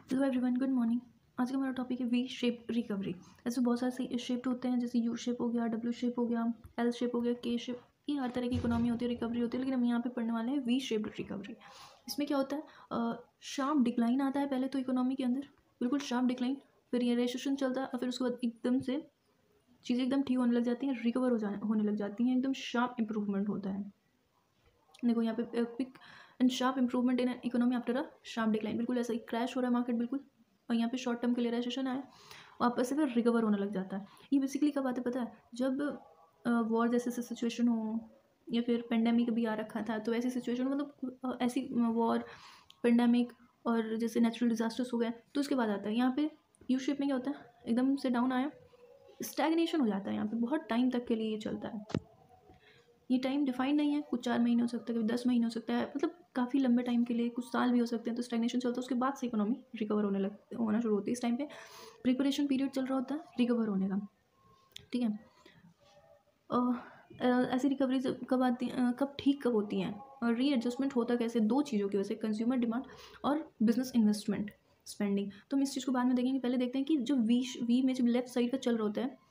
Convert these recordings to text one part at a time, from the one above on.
Hello everyone, good morning. आज का हमारा टॉपिक है वी शेप रिकवरी। ऐसे बहुत सारे शेप होते हैं, जैसे यू शेप हो गया, डब्ल्यू शेप हो गया, एल शेप हो गया, के शेप। ये हर तरह की इकोनॉमी होती है, रिकवरी होती है, लेकिन हम यहाँ पे पढ़ने वाले हैं वी शेप रिकवरी। इसमें क्या होता है, शार्प डिक्लाइन आता है पहले तो इकोनॉमी के अंदर, बिल्कुल शार्प डिक्लाइन। फिर ये रेसेशन चलता है और फिर उसके बाद एकदम से चीज़ें एकदम ठीक होने लग जाती हैं, रिकवर होने लग जाती हैं, एकदम शार्प इंप्रूवमेंट होता है। देखो यहाँ पे quick and sharp improvement in economy after a sharp decline. बिल्कुल ऐसा ही क्रैश हो रहा है मार्केट बिल्कुल, और यहाँ पे शॉर्ट टर्म के लिए रेसेशन आया, वापस से फिर रिकवर होने लग जाता है। ये बेसिकली कब आता है पता है, जब वॉर जैसे सिचुएशन हो या फिर पेंडेमिक भी आ रखा था, तो ऐसी सिचुएशन मतलब ऐसी वॉर, पेंडेमिक और जैसे नेचुरल डिजास्टर्स हो गए, तो उसके बाद आता है। यहाँ पे यू शेप में क्या होता है, एकदम से डाउन आया, स्टैग्नेशन हो जाता है। यहाँ पे बहुत टाइम तक के लिए ये चलता है। ये टाइम डिफाइंड नहीं है, कुछ 4 महीने हो सकता है, कभी 10 महीने हो सकता है, मतलब काफ़ी लंबे टाइम के लिए, कुछ साल भी हो सकते हैं। तो स्टैग्नेशन चलता है, उसके बाद से इकोनॉमी रिकवर होना शुरू होती है। इस टाइम पे प्रिपरेशन पीरियड चल रहा होता है रिकवर होने का, ठीक है। ऐसी रिकवरी कब आती हैं, कब होती हैं, और रीएडजस्टमेंट होता कैसे, दो चीज़ों की वजह से, कंज्यूमर डिमांड और बिजनेस इन्वेस्टमेंट स्पेंडिंग। तो हम इस चीज़ को बाद में देखेंगे, पहले देखते हैं कि जो वी में जब लेफ्ट साइड का चल रहा होता है,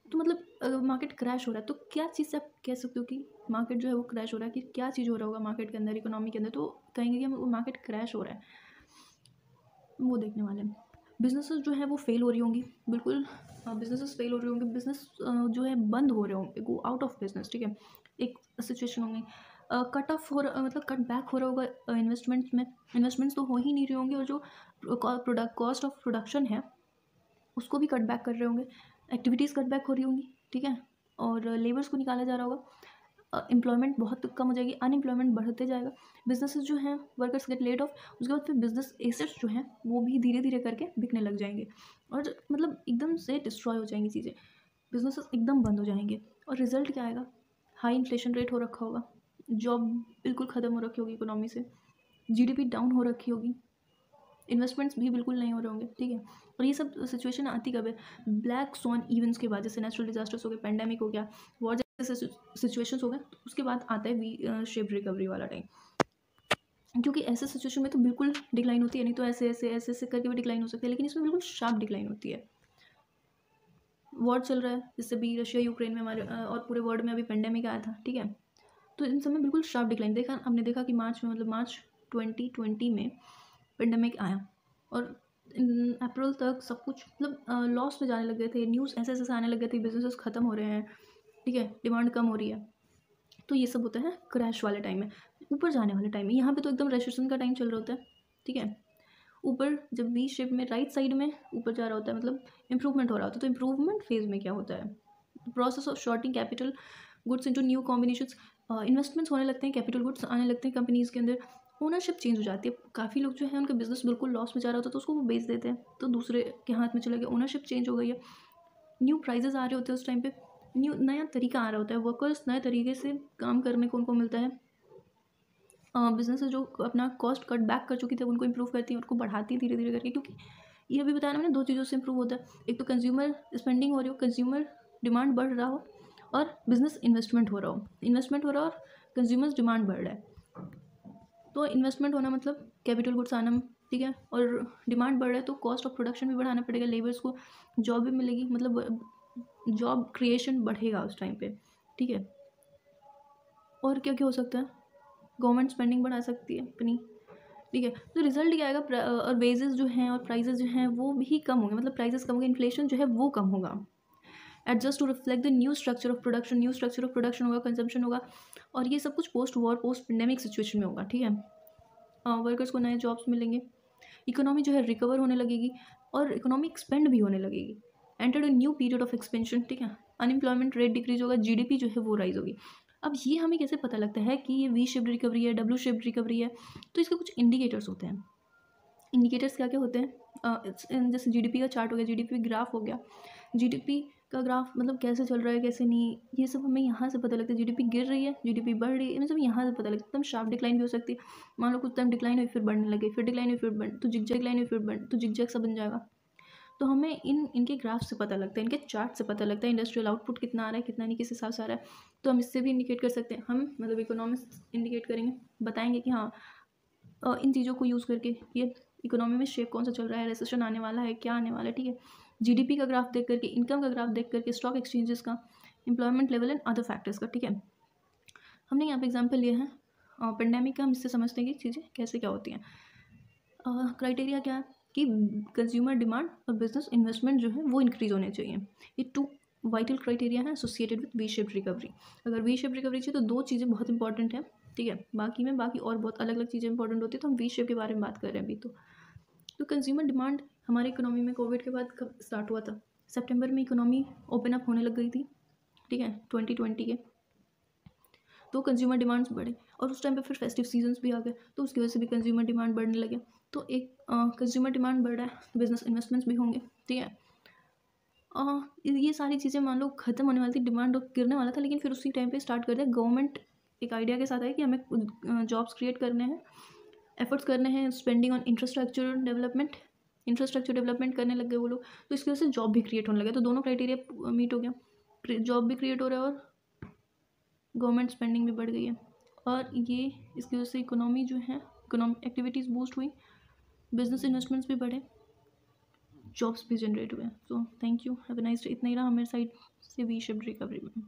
तो मतलब मार्केट क्रैश हो रहा है, तो क्या चीज़ से आप कह सकते हो कि मार्केट जो है वो क्रैश हो रहा है, कि क्या चीज़ हो रहा होगा मार्केट के अंदर, इकोनॉमी के अंदर, तो कहेंगे कि हम वो मार्केट क्रैश हो रहा है, वो देखने वाले हैं। बिजनेसेस जो है वो फेल हो रही होंगी, बिल्कुल बिजनेसेस फेल हो रही होंगी, बिजनेस जो है बंद हो रहे होंगे, गो आउट ऑफ बिजनेस, ठीक है, एक सिचुएशन होंगी। कट ऑफ हो रहा, मतलब कट बैक हो रहा होगा इन्वेस्टमेंट्स में, इन्वेस्टमेंट्स तो हो ही नहीं रहे होंगे, और जो प्रोडक्ट कॉस्ट ऑफ प्रोडक्शन है उसको भी कट बैक कर रहे होंगे, एक्टिविटीज़ कट बैक हो रही होंगी, ठीक है, और लेबर्स को निकाला जा रहा होगा, एम्प्लॉयमेंट बहुत कम हो जाएगी, अनएम्प्लॉयमेंट बढ़ते जाएगा, बिजनेसेस जो हैं वर्कर्स गेट लेड ऑफ, उसके बाद फिर बिजनेस एसेट्स जो हैं वो भी धीरे धीरे करके बिकने लग जाएंगे, और मतलब एकदम से डिस्ट्रॉय हो जाएंगी चीज़ें, बिजनेसेस एकदम बंद हो जाएंगे। और रिजल्ट क्या आएगा, हाई इन्फ्लेशन रेट हो रखा होगा, जॉब बिल्कुल ख़त्म हो रखी होगी इकोनॉमी से, जीडीपी डाउन हो रखी होगी, इन्वेस्टमेंट्स भी बिल्कुल नहीं हो रहे होंगे, ठीक है। और ये सब सिचुएशन आती कब है, ब्लैक स्वॉन इवेंट्स के बाद, जैसे नेचुरल डिजास्टर्स हो गए, पेंडेमिक हो गया, वॉर जैसे सिचुएशंस हो गए, तो उसके बाद आता है वी शेप रिकवरी वाला टाइम। क्योंकि ऐसे सिचुएशन में तो बिल्कुल डिक्लाइन होती है नहीं, तो ऐसे ऐसे ऐसे ऐसे करके भी डिक्लाइन हो सकती है, लेकिन इसमें बिल्कुल शार्प डिक्लाइन होती है। वॉर चल रहा है, जिससे भी रशिया यूक्रेन में हमारे और पूरे वर्ल्ड में अभी पेंडेमिक आया था, ठीक है, तो इन सब में बिल्कुल शार्प डिक्लाइन देखा हमने, देखा कि मार्च में, मतलब मार्च 2020 में पेंडेमिक आया, और अप्रैल तक सब कुछ मतलब लॉस में जाने लग गए थे, न्यूज़ ऐसे ऐसे आने लग गए थे, बिजनेसेस ख़त्म हो रहे हैं, ठीक है, डिमांड कम हो रही है। तो ये सब होता है क्रैश वाले टाइम में, ऊपर जाने वाले टाइम में। यहाँ पे तो एकदम रेसेशन का टाइम चल रहा होता है, ठीक है। ऊपर जब वी शेप में राइट साइड में ऊपर जा रहा होता है, मतलब इंप्रूवमेंट हो रहा होता है, तो इंप्रूवमेंट फेज में क्या होता है, process of sorting capital goods into new combinations, investments होने लगते हैं, कैपिटल गुड्स आने लगते हैं कंपनीज़ के अंदर, ओनरशिप चेंज हो जाती है। काफ़ी लोग जो है उनका बिजनेस बिल्कुल लॉस में जा रहा होता है, तो उसको वो बेच देते हैं, तो दूसरे के हाथ में चले गए, ओनरशिप चेंज हो गई है, न्यू प्राइजेस आ रहे होते हैं उस टाइम पे, न्यू नया तरीका आ रहा होता है, वर्कर्स नए तरीके से काम करने को उनको मिलता है, बिजनेस जो अपना कॉस्ट कट बैक कर चुकी थी उनको इंप्रूव करती है, उनको बढ़ाती है धीरे धीरे करके, क्योंकि ये अभी बताया ना मैंने, दो चीज़ों से इंप्रूव होता है, एक तो कंज्यूमर स्पेंडिंग हो रही हो, कंज्यूमर डिमांड बढ़ रहा हो, और बिजनेस इन्वेस्टमेंट हो रहा हो, इन्वेस्टमेंट हो रहा हो और कंज्यूमर्स डिमांड बढ़ रहा है। तो इन्वेस्टमेंट होना मतलब कैपिटल गुड्स आना, ठीक है, और डिमांड बढ़ रहा है तो कॉस्ट ऑफ प्रोडक्शन भी बढ़ाना पड़ेगा, लेबर्स को जॉब भी मिलेगी, मतलब जॉब क्रिएशन बढ़ेगा उस टाइम पे, ठीक है। और क्या क्या हो सकता है, गवर्नमेंट स्पेंडिंग बढ़ा सकती है अपनी, ठीक है। तो रिजल्ट क्या आएगा, और वेजेस जो हैं और प्राइजेस जो हैं वो भी कम होंगे, मतलब प्राइजेस कम होंगे, इन्फ्लेशन जो है वो कम होगा, adjust to reflect the new structure of production, new structure of production होगा, कंजम्पशन होगा, और ये सब कुछ post war post pandemic situation में होगा, ठीक है। वर्कर्स को नए जॉब्स मिलेंगे, इकोनॉमी जो है रिकवर होने लगेगी, और इकोनॉमिक एक्सपेंड भी होने लगेगी, entered a new period of expansion, ठीक है। अनएम्प्लॉयमेंट रेट डिक्रीज होगा, जीडीपी जो है वो राइज होगी। अब ये हमें कैसे पता लगता है कि ये वी शेप्ड रिकवरी है, डब्ल्यू शेप्ड रिकवरी है, तो इसके कुछ इंडिकेटर्स होते हैं। इंडिकेटर्स क्या क्या होते हैं, जैसे जीडीपी का चार्ट हो गया, जीडीपी ग्राफ हो गया, जीडीपी का ग्राफ मतलब कैसे चल रहा है कैसे नहीं, ये सब हमें यहाँ से पता लगता है, जीडीपी गिर रही है, जीडीपी बढ़ रही है, इन सब यहाँ से पता लगता है। एकदम शार्प डिक्लाइन भी हो सकती है, मान लो कुछ टाइम डिक्लाइन हुई फिर बढ़ने लगे, फिर डिक्लाइन हुई फिर बढ़, तो जिगजैग डिक्लाइन हुई फिर बढ़, तो जिगजैग सा बन जाएगा। तो हमें इनके ग्राफ से पता लगता है, इनके चार्ट से पता लगता है, इंडस्ट्रियल आउटपुट कितना आ रहा है कितना नहीं, किस हिसाब से आ रहा है, तो हम इससे भी इंडिकेट कर सकते हैं, हम मतलब इकोनॉमिक्स इंडिकेट करेंगे, बताएंगे कि हाँ इन चीज़ों को यूज़ करके ये इकोनॉमी में शेप कौन सा चल रहा है, रेसेशन आने वाला है, क्या आने वाला है, ठीक है। जीडीपी का ग्राफ देख करके, इनकम का ग्राफ देख करके, स्टॉक एक्सचेंजेस का, employment level and other factors का, ठीक है। हमने यहाँ पे एग्जाम्पल लिया है पेंडेमिक का, हम इससे समझते हैं कि चीज़ें कैसे क्या होती हैं। क्राइटेरिया क्या है कि कंज्यूमर डिमांड और बिजनेस इन्वेस्टमेंट जो है वो इंक्रीज होने चाहिए। ये 2 वाइटल क्राइटेरिया है associated with V shaped recovery. अगर वी शेप्ड रिकवरी चाहिए तो 2 चीज़ें बहुत इंपॉर्टेंट हैं, ठीक है। बाकी और बहुत अलग अलग चीज़ें इंपॉर्टेंट होती है, तो हम वी शेप के बारे में बात कर रहे हैं अभी। तो कंज्यूमर डिमांड हमारी इकोनॉमी में कोविड के बाद कब स्टार्ट हुआ था? सितंबर में इकोनॉमी ओपन अप होने लग गई थी, ठीक है, 2020 के। तो कंज्यूमर डिमांड्स बढ़े और उस टाइम पे फिर फेस्टिव सीजन्स भी आ गए, तो उसकी वजह से भी कंज्यूमर डिमांड बढ़ने लगे। तो एक कंज्यूमर डिमांड बढ़ रहा है, बिजनेस इन्वेस्टमेंट्स भी होंगे, ठीक है। ये सारी चीज़ें मान लो ख़त्म होने वाली थी, डिमांड गिरने वाला था, लेकिन फिर उसी टाइम पे स्टार्ट कर दिया गवर्नमेंट एक आइडिया के साथ है कि हमें जॉब्स क्रिएट करने हैं, एफर्ट्स करने हैं, स्पेंडिंग ऑन इंफ्रास्ट्रक्चर डेवलपमेंट करने लग गए वो लोग। तो इसकी वजह से जॉब भी क्रिएट होने लगे, तो दोनों क्राइटेरिया मीट हो गया, जॉब भी क्रिएट हो रहा है और गवर्नमेंट स्पेंडिंग भी बढ़ गई है। और ये इसकी वजह से इकोनॉमी जो है, इकोनॉमिक एक्टिविटीज़ बूस्ट हुई, बिजनेस इन्वेस्टमेंट्स भी बढ़े, जॉब्स भी जनरेट हुए। So thank you, have a nice day. इतना ही रहा मेरे साइड से वी शेप्ड रिकवरी में।